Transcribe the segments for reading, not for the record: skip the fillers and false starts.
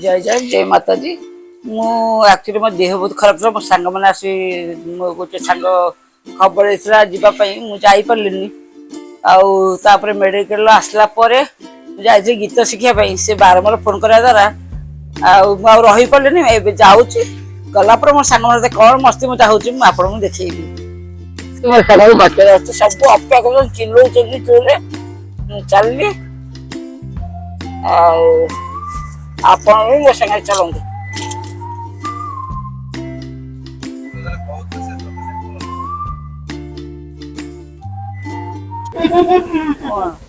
जय जय जय माता जी। मु एक्चुअली मो देह बहुत खराब था। मो सांग मैंने आसी मो गोटे सांग खबर देता जावाई मुझे जापरिनी आउे मेडिकल आसला जाए गीत शिखापी से बारंबार फोन करा द्वारा रही पारे जाऊँगी गला मो सांग मैंने कौन मस्ती मजा हो आपको देखी सब अपेक्षा कर चिल्लौ चोरे चलि ଆପଣ ବି ମୋ ସାଙ୍ଗରେ ଚଳନ୍ତୁ।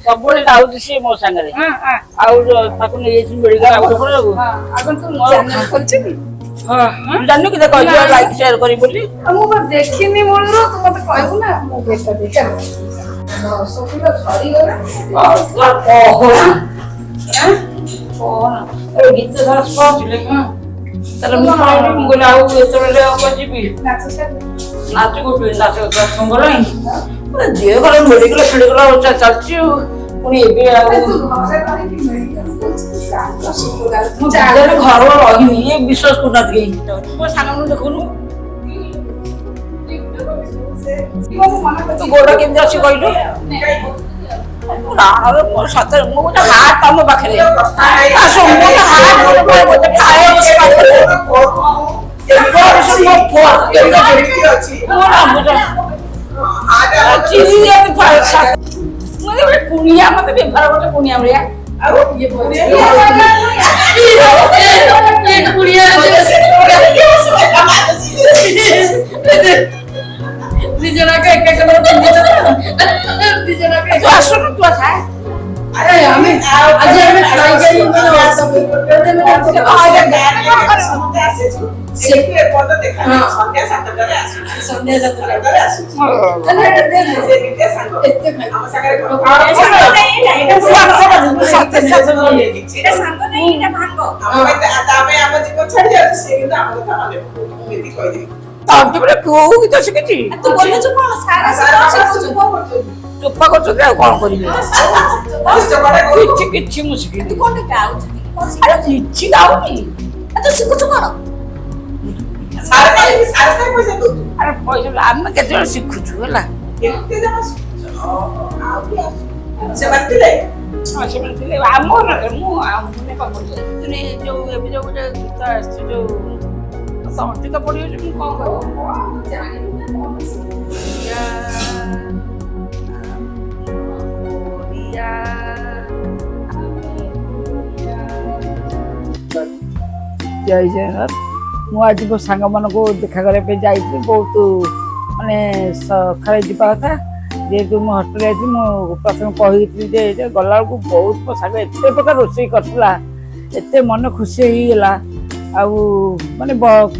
ସବୁବେଳେ ଯାଉଛି ସିଏ ମୋ ସାଙ୍ଗରେ ଆଉ ତାକୁ ନେଇଯାଇଛି ମେଡିକାଲ ଜାଣିନୁ କି କହିଲି ଲାଇକ୍ ସେୟାର କରିବି ବୋଲି ମୁଁ ଦେଖିନି ମୂଳରୁ ତୁ ମତେ କହିବୁ ନା ମୁଁ ଗୀତ ସାରା ପହଞ୍ଚିଲେ ତାହେଲେ ମୁଁ କହିଲି ମୁଁ କହିଲି ଆଉ ଯେତେବେଳେ ଯିବି ନାଚ କୋଉଠି ନାଚ ଗଲାଣି ଦେହ ଖରାପ ମେଡିକାଲ ଚାଲିଛି ପୁଣି ଏବେ ଆଉ ଘର ରହିନି ଏ ବିଶ୍ୱାସ କରୁନାହାନ୍ତି କେହି ମୋ ସାଙ୍ଗମାନଙ୍କୁ ଦେଖୁନୁ ତୁ ଗୋଡ କେମିତି ଅଛି କହିଲୁ ସତରେ ମୁଁ ଗୋଟେ ହାର୍ଟ ତମ ପାଖରେ କୁଣିଆ ମତେ ବ୍ୟବହାର କରୁଛ କୁଣିଆ ଭଳିଆ ଆସୁନୁ ତୁ अरे हमें आज हमें ट्राई करी सेके पद देखा संध्या 7टाରେ आसु संध्या 7टाରେ आसु अरे से नित्य सांग एते हम सागरे एटा सांग नहीं एटा भांग हम तामे हम जीवन छाड़ जा से কিন্তু हम কথা মানে ମୁଁ ଏଠି କହିଦେବି ତାପରେ ପରେ କୋଉ ଗୀତ ଶିଖିଛି ତୁ ବୋଲୁଛୁ କଣ ସାରା ଚୁପା କରୁଛନ୍ତି ଆଉ କଣ କରିବି କିଛି ମୁଁ ଶିଖିନି ତୁ କଣ ଗାଉଛୁ କିଛି ଗାଉନି ତୁ ଶିଖୁଛୁ କଣ ସାରା ପଇସା ଦଉଛୁ ଆରେ ପଇସା ଆମେ କେତେ ଜଣ ଶିଖୁଛୁ ହେଲା କେତେ ଜଣ ଆଉ କି ସେମାନେ ଥିଲେ ସେମାନେ ଥିଲେ ଆମର ମୁଁ ମାନେ କଣ କରୁଛି ଯୋଉ ଏବେ ଯୋଉ ଗୋଟେ ଗୀତ ଆସିଛି ଯୋଉ ତଣ୍ଟି ତ ପଡିଯାଉଛି ମୁଁ କଣ ଜୟ ଜଗନ୍ନାଥ। ମୁଁ ଆଜି ମୋ ସାଙ୍ଗମାନଙ୍କୁ ଦେଖା କରିବା ପାଇଁ ଯାଇଥିଲି ବହୁତ ମାନେ ସକାଳେ ଯିବା କଥା ଯେହେତୁ ମୁଁ ହଷ୍ଟେଲ ଯାଇଥିଲି ମୁଁ ପ୍ରଥମେ କହିଥିଲି ଯେ ଗଲାବେଳକୁ ବହୁତ ମୋ ସାଙ୍ଗ ଏତେ ପ୍ରକାର ରୋଷେଇ କରିଥିଲା ଏତେ ମନ ଖୁସି ହେଇଗଲା ଆଉ ମାନେ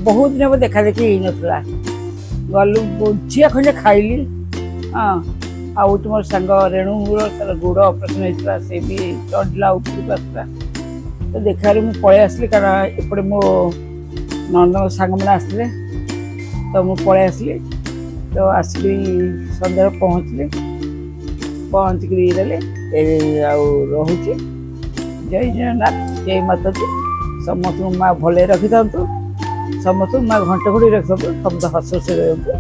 ବହୁତ ଦିନ ହେବ ଦେଖା ଦେଖି ହେଇନଥିଲା ଗଲୁ ଝିଅ ଖଣ୍ଡେ ଖାଇଲି ହଁ ଆଉ ତୁମର ସାଙ୍ଗ ରେଣୁର ତାର ଗୋଡ଼ ଅପରେସନ୍ ହେଇଥିଲା ସେ ବି ଚଢ଼ିଲା ଉପରକୁ ଆସିଥିଲା ତ ଦେଖାରେ ମୁଁ ପଳେଇ ଆସିଲି କାରଣ ଏପଟେ ମୋ ନଣନ୍ଦଙ୍କ ସାଙ୍ଗମାନେ ଆସିଥିଲେ ତ ମୁଁ ପଳେଇ ଆସିଲି ତ ଆସିକି ସନ୍ଧ୍ୟାରେ ପହଞ୍ଚିକିରି ଦେଲେ ଆଉ ରହୁଛି ଜୟ ଜଗନ୍ନାଥ ଜୟ ମାତା ଦି ସମସ୍ତଙ୍କୁ ମା ଭଲରେ ରଖିଥାନ୍ତୁ ସମସ୍ତଙ୍କୁ ମା ଘଣ୍ଟ ଘୋଡ଼ି ରଖିଥାନ୍ତୁ ସମସ୍ତେ ହସ ଖୁସିରେ ରୁହନ୍ତୁ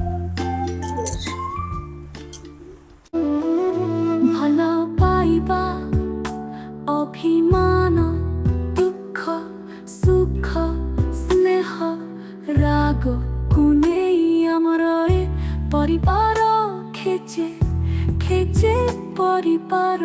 ଭଲ ପାଇବା ଅଭିମାନ ଦୁଃଖ ସୁଖ ସ୍ନେହ ରାଗକୁ ନେଇ ଆମର ଏ ପରିବାର ଖେଚେ ଖେଚେ ପରିବାର